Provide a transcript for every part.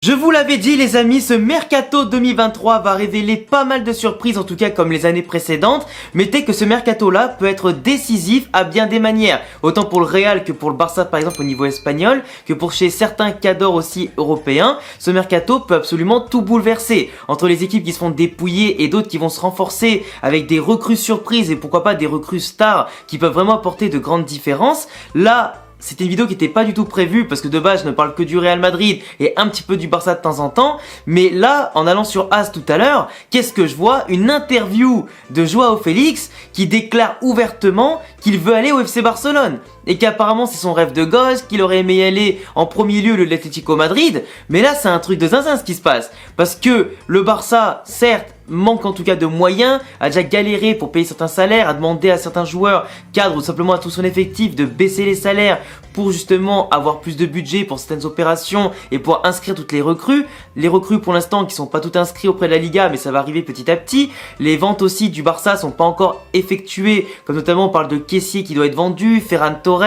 Je vous l'avais dit les amis, ce Mercato 2023 va révéler pas mal de surprises, en tout cas comme les années précédentes. Mettez que ce Mercato là peut être décisif à bien des manières, autant pour le Real que pour le Barça par exemple au niveau espagnol, que pour chez certains cadors aussi européens. Ce Mercato peut absolument tout bouleverser, entre les équipes qui se font dépouiller et d'autres qui vont se renforcer avec des recrues surprises et pourquoi pas des recrues stars qui peuvent vraiment apporter de grandes différences. Là, c'était une vidéo qui n'était pas du tout prévue parce que de base je ne parle que du Real Madrid et un petit peu du Barça de temps en temps. Mais là, en allant sur As tout à l'heure, qu'est-ce que je vois? Une interview de Joao Félix qui déclare ouvertement qu'il veut aller au FC Barcelone. Et qu'apparemment c'est son rêve de gosse, qu'il aurait aimé y aller en premier lieu l'Atlético Madrid. Mais là c'est un truc de zinzin ce qui se passe. Parce que le Barça, certes, manque en tout cas de moyens, a déjà galéré pour payer certains salaires, a demandé à certains joueurs, cadres ou simplement à tout son effectif de baisser les salaires pour justement avoir plus de budget pour certaines opérations et pour inscrire toutes les recrues. Les recrues pour l'instant qui sont pas toutes inscrites auprès de la Liga, mais ça va arriver petit à petit. Les ventes aussi du Barça sont pas encore effectuées, comme notamment on parle de Kessié qui doit être vendu, Ferran Torres,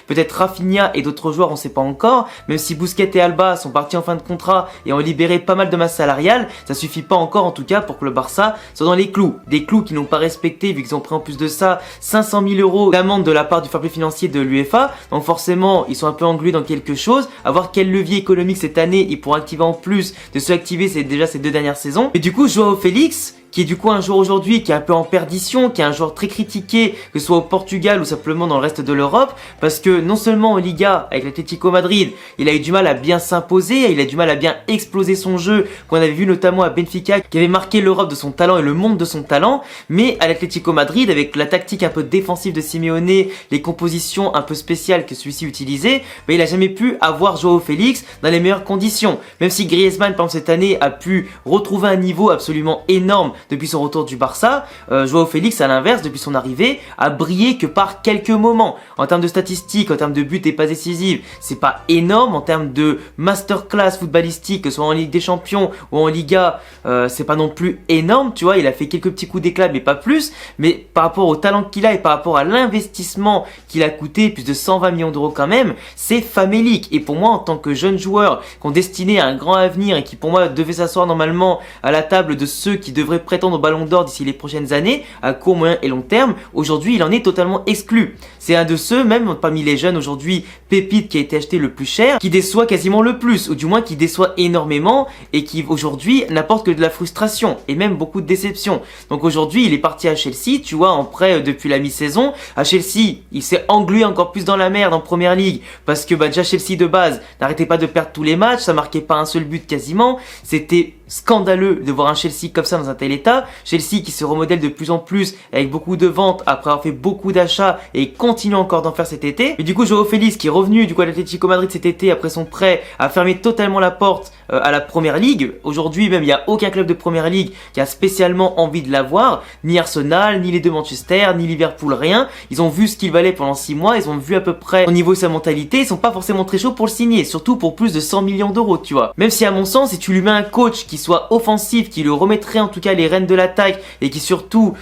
peut-être Rafinha et d'autres joueurs on sait pas encore. Même si Busquets et Alba sont partis en fin de contrat et ont libéré pas mal de masse salariale, ça suffit pas encore en tout cas pour que le Barça soit dans les clous. Des clous qui n'ont pas respecté vu qu'ils ont pris en plus de ça 500 000 € d'amende de la part du fair play financier de l'UEFA. Donc forcément ils sont un peu englués dans quelque chose. À voir quel levier économique cette année ils pourront activer en plus de ceux activés c'est déjà ces 2 dernières saisons. Et du coup Joao Félix, qui est du coup un joueur aujourd'hui qui est un peu en perdition, qui est un joueur très critiqué, que ce soit au Portugal ou simplement dans le reste de l'Europe, parce que non seulement en Liga, avec l'Atlético Madrid, il a eu du mal à bien s'imposer, il a du mal à bien exploser son jeu, qu'on avait vu notamment à Benfica, qui avait marqué l'Europe de son talent et le monde de son talent, mais à l'Atlético Madrid, avec la tactique un peu défensive de Simeone, les compositions un peu spéciales que celui-ci utilisait, il a jamais pu avoir Joao Félix dans les meilleures conditions. Même si Griezmann, par exemple, cette année, a pu retrouver un niveau absolument énorme depuis son retour du Barça, Joao Félix à l'inverse depuis son arrivée a brillé que par quelques moments. En termes de statistiques, en termes de buts et passes décisives, c'est pas énorme. En termes de masterclass footballistique, que ce soit en Ligue des Champions ou en Liga, c'est pas non plus énorme, tu vois, il a fait quelques petits coups d'éclat mais pas plus. Mais par rapport au talent qu'il a et par rapport à l'investissement qu'il a coûté, plus de 120 millions d'euros quand même, c'est famélique. Et pour moi, en tant que jeune joueur qu'on destinait à un grand avenir et qui pour moi devait s'asseoir normalement à la table de ceux qui devraient prétendre au Ballon d'Or d'ici les prochaines années, à court, moyen et long terme, aujourd'hui il en est totalement exclu. C'est un de ceux, même parmi les jeunes aujourd'hui, pépite qui a été acheté le plus cher, qui déçoit quasiment le plus, ou du moins qui déçoit énormément et qui aujourd'hui n'apporte que de la frustration et même beaucoup de déception. Donc aujourd'hui il est parti à Chelsea, tu vois, en prêt depuis la mi-saison. À Chelsea, il s'est englué encore plus dans la merde en première ligue parce que déjà Chelsea de base n'arrêtait pas de perdre tous les matchs, ça marquait pas un seul but quasiment, c'était scandaleux de voir un Chelsea comme ça dans un tel état. Chelsea qui se remodèle de plus en plus avec beaucoup de ventes après avoir fait beaucoup d'achats et continue encore d'en faire cet été. Et du coup Joao Félix qui est revenu du coup à l'Atlético Madrid cet été après son prêt a fermé totalement la porte à la première ligue. Aujourd'hui même il n'y a aucun club de première ligue qui a spécialement envie de l'avoir, ni Arsenal, ni les deux Manchester, ni Liverpool, rien. Ils ont vu ce qu'il valait pendant 6 mois, ils ont vu à peu près au niveau de sa mentalité, ils sont pas forcément très chauds pour le signer, surtout pour plus de 100 millions d'euros, tu vois. Même si à mon sens, si tu lui mets un coach qui soit offensif, qui le remettrait en tout cas les rênes de l'attaque et qui surtout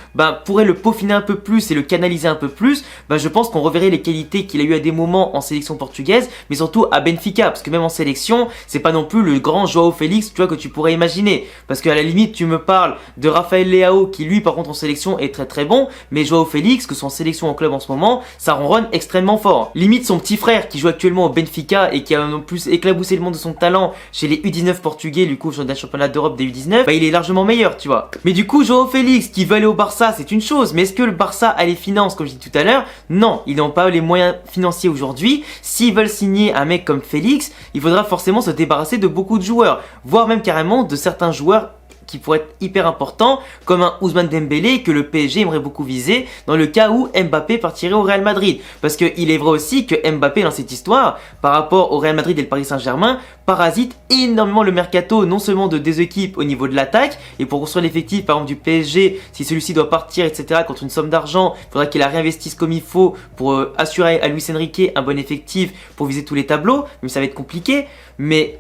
pourrait le peaufiner un peu plus et le canaliser un peu plus, je pense qu'on reverrait les qualités qu'il a eu à des moments en sélection portugaise, mais surtout à Benfica, parce que même en sélection, c'est pas non plus le grand Joao Félix, tu vois, que tu pourrais imaginer, parce qu'à la limite tu me parles de Rafael Leao qui lui par contre en sélection est très très bon, mais Joao Félix, que ce soit en sélection ou en club en ce moment, ça ronronne extrêmement fort. Limite son petit frère qui joue actuellement au Benfica et qui a non plus éclaboussé le monde de son talent chez les U19 portugais, du coup dans le championnat d'Europe des U19, il est largement meilleur, tu vois. Mais du coup Joao Félix qui veut aller au Barça, c'est une chose, mais est-ce que le Barça a les finances comme je dis tout à l'heure? Non, ils n'ont pas les moyens financiers aujourd'hui. S'ils veulent signer un mec comme Félix, il faudra forcément se débarrasser de beaucoup de joueurs, voire même carrément de certains joueurs qui pourrait être hyper important, comme un Ousmane Dembélé que le PSG aimerait beaucoup viser dans le cas où Mbappé partirait au Real Madrid. Parce qu'il est vrai aussi que Mbappé dans cette histoire, par rapport au Real Madrid et le Paris Saint-Germain, parasite énormément le mercato, non seulement de des équipes au niveau de l'attaque, et pour construire l'effectif par exemple du PSG, si celui-ci doit partir, etc., contre une somme d'argent, il faudra qu'il la réinvestisse comme il faut pour assurer à Luis Enrique un bon effectif pour viser tous les tableaux, même ça va être compliqué, mais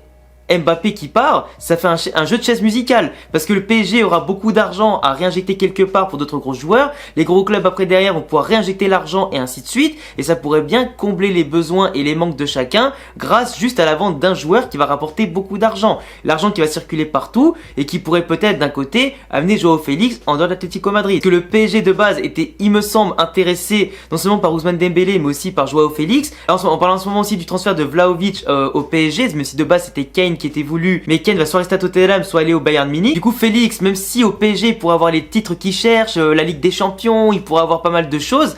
Mbappé qui part, ça fait un jeu de chaise musicale. Parce que le PSG aura beaucoup d'argent à réinjecter quelque part pour d'autres gros joueurs. Les gros clubs après derrière vont pouvoir réinjecter l'argent et ainsi de suite. Et ça pourrait bien combler les besoins et les manques de chacun grâce juste à la vente d'un joueur qui va rapporter beaucoup d'argent. L'argent qui va circuler partout et qui pourrait peut-être d'un côté amener Joao Félix en dehors de l'Atlético Madrid. Que le PSG de base était, il me semble, intéressé non seulement par Ousmane Dembélé mais aussi par Joao Félix. Alors, on parle en ce moment aussi du transfert de Vlahovic au PSG, mais si de base c'était Kane qui était voulu, mais Kane va soit rester à Tottenham, soit aller au Bayern Munich. Du coup Félix, même si au PSG il pourrait avoir les titres qu'il cherche, la Ligue des Champions, il pourrait avoir pas mal de choses,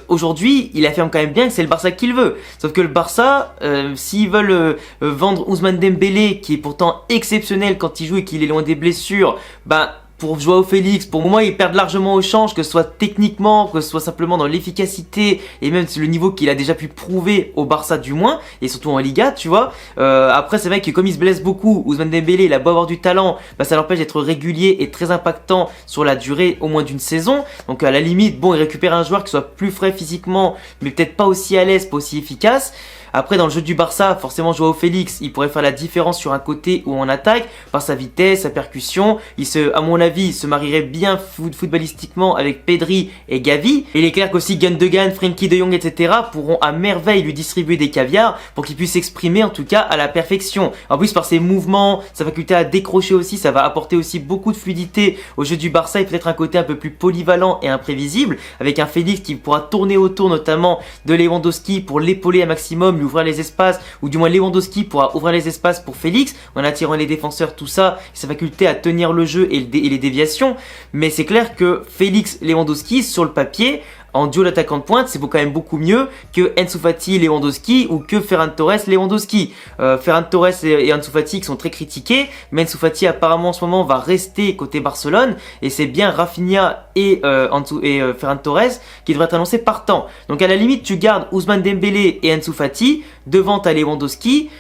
aujourd'hui il affirme quand même bien que c'est le Barça qu'il veut. Sauf que le Barça, s'ils veulent vendre Ousmane Dembélé, qui est pourtant exceptionnel quand il joue et qu'il est loin des blessures, pour Joao Félix, pour moi, ils perdent largement au change, que ce soit techniquement, que ce soit simplement dans l'efficacité et même le niveau qu'il a déjà pu prouver au Barça du moins, et surtout en Liga, tu vois. Après, c'est vrai que comme il se blesse beaucoup, Ousmane Dembélé, il a beau avoir du talent, ça l'empêche d'être régulier et très impactant sur la durée au moins d'une saison. Donc à la limite, bon, il récupère un joueur qui soit plus frais physiquement, mais peut-être pas aussi à l'aise, pas aussi efficace. Après, dans le jeu du Barça, forcément, Joao Félix, il pourrait faire la différence sur un côté ou en attaque, par sa vitesse, sa percussion. À mon avis, il se marierait bien footballistiquement avec Pedri et Gavi. Et il est clair qu'aussi Gundogan, Frenkie de Jong, etc. pourront à merveille lui distribuer des caviars pour qu'il puisse s'exprimer en tout cas à la perfection. En plus, par ses mouvements, sa faculté à décrocher aussi, ça va apporter aussi beaucoup de fluidité au jeu du Barça et peut-être un côté un peu plus polyvalent et imprévisible, avec un Félix qui pourra tourner autour notamment de Lewandowski pour l'épauler un maximum, ouvrir les espaces, ou du moins Lewandowski pourra ouvrir les espaces pour Félix en attirant les défenseurs, tout ça, sa faculté à tenir le jeu et les déviations. Mais c'est clair que Félix Lewandowski sur le papier, en duo d'attaquant de pointe, c'est quand même beaucoup mieux que Ansu Fati Lewandowski ou que Ferran Torres Lewandowski. Ferran Torres et Ansu Fati qui sont très critiqués, mais Ansu Fati apparemment en ce moment va rester côté Barcelone et c'est bien Rafinha et Ferran Torres qui devraient être annoncés partant. Donc à la limite, tu gardes Ousmane Dembélé et Ansu Fati devant ta Lewandowski.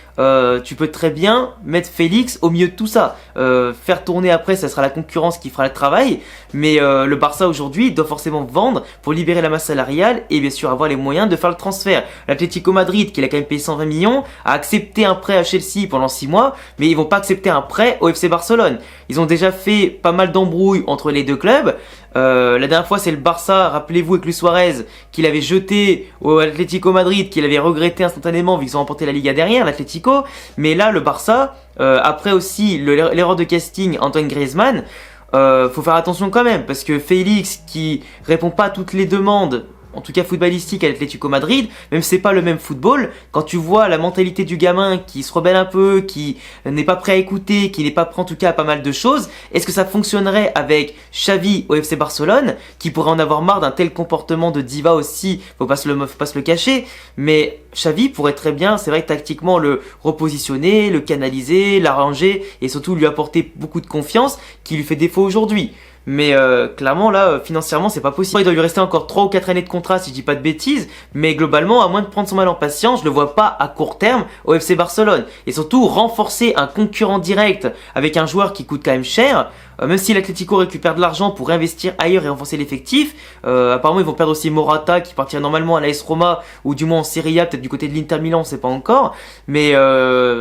Tu peux très bien mettre Félix au milieu de tout ça. Faire tourner après, ça sera la concurrence qui fera le travail. Mais le Barça aujourd'hui doit forcément vendre pour libérer la masse salariale et bien sûr avoir les moyens de faire le transfert. L'Atlético Madrid, qui a quand même payé 120 millions, a accepté un prêt à Chelsea pendant 6 mois, mais ils vont pas accepter un prêt au FC Barcelone. Ils ont déjà fait pas mal d'embrouilles entre les deux clubs. La dernière fois c'est le Barça, rappelez-vous, avec Luis Suarez, qu'il avait jeté au Atlético Madrid, qu'il avait regretté instantanément vu qu'ils ont remporté la Liga derrière, l'Atlético. Mais là le Barça, après aussi l'erreur de casting Antoine Griezmann, faut faire attention quand même, parce que Félix qui répond pas à toutes les demandes, en tout cas footballistique à l'Atlético Madrid, même si c'est pas le même football, quand tu vois la mentalité du gamin qui se rebelle un peu, qui n'est pas prêt à écouter, qui n'est pas prêt en tout cas à pas mal de choses, est-ce que ça fonctionnerait avec Xavi au FC Barcelone, qui pourrait en avoir marre d'un tel comportement de diva aussi, faut pas se le cacher, mais Xavi pourrait très bien, c'est vrai, tactiquement le repositionner, le canaliser, l'arranger et surtout lui apporter beaucoup de confiance qui lui fait défaut aujourd'hui. Mais clairement là, financièrement c'est pas possible. Il doit lui rester encore 3 ou 4 années de contrat si je dis pas de bêtises, mais globalement à moins de prendre son mal en patience, je le vois pas à court terme au FC Barcelone. Et surtout renforcer un concurrent direct avec un joueur qui coûte quand même cher, même si l'Atlético récupère de l'argent pour investir ailleurs et renforcer l'effectif, apparemment ils vont perdre aussi Morata qui partirait normalement à l'AS Roma ou du moins en Serie A, peut-être du côté de l'Inter Milan, on sait pas encore, mais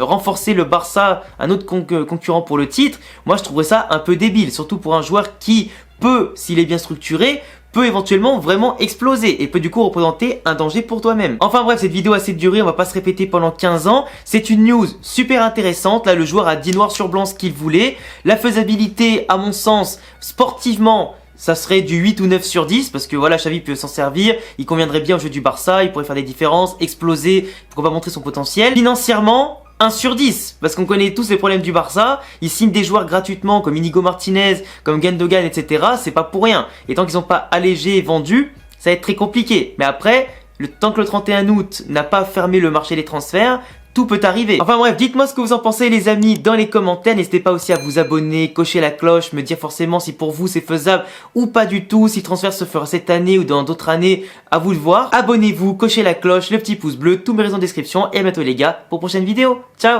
renforcer le Barça, un autre concurrent pour le titre, moi je trouverais ça un peu débile, surtout pour un joueur qui peut, s'il est bien structuré, peut éventuellement vraiment exploser et peut du coup représenter un danger pour toi-même. Enfin bref, cette vidéo a assez duré, on va pas se répéter pendant 15 ans. C'est une news super intéressante. Là, le joueur a dit noir sur blanc ce qu'il voulait. La faisabilité, à mon sens, sportivement, ça serait du 8 ou 9 sur 10 parce que voilà, Xavi peut s'en servir, il conviendrait bien au jeu du Barça, il pourrait faire des différences, exploser, pourquoi pas montrer son potentiel. Financièrement, 1 sur 10, parce qu'on connaît tous les problèmes du Barça, ils signent des joueurs gratuitement comme Inigo Martinez, comme Gundogan, etc. C'est pas pour rien. Et tant qu'ils n'ont pas allégé et vendu, ça va être très compliqué. Mais après, tant que le 31 août n'a pas fermé le marché des transferts, tout peut arriver. Enfin bref, dites-moi ce que vous en pensez les amis dans les commentaires. N'hésitez pas aussi à vous abonner, cocher la cloche, me dire forcément si pour vous c'est faisable ou pas du tout. Si le transfert se fera cette année ou dans d'autres années, à vous de voir. Abonnez-vous, cochez la cloche, le petit pouce bleu, tous mes réseaux en description. Et à bientôt les gars pour une prochaine vidéo. Ciao!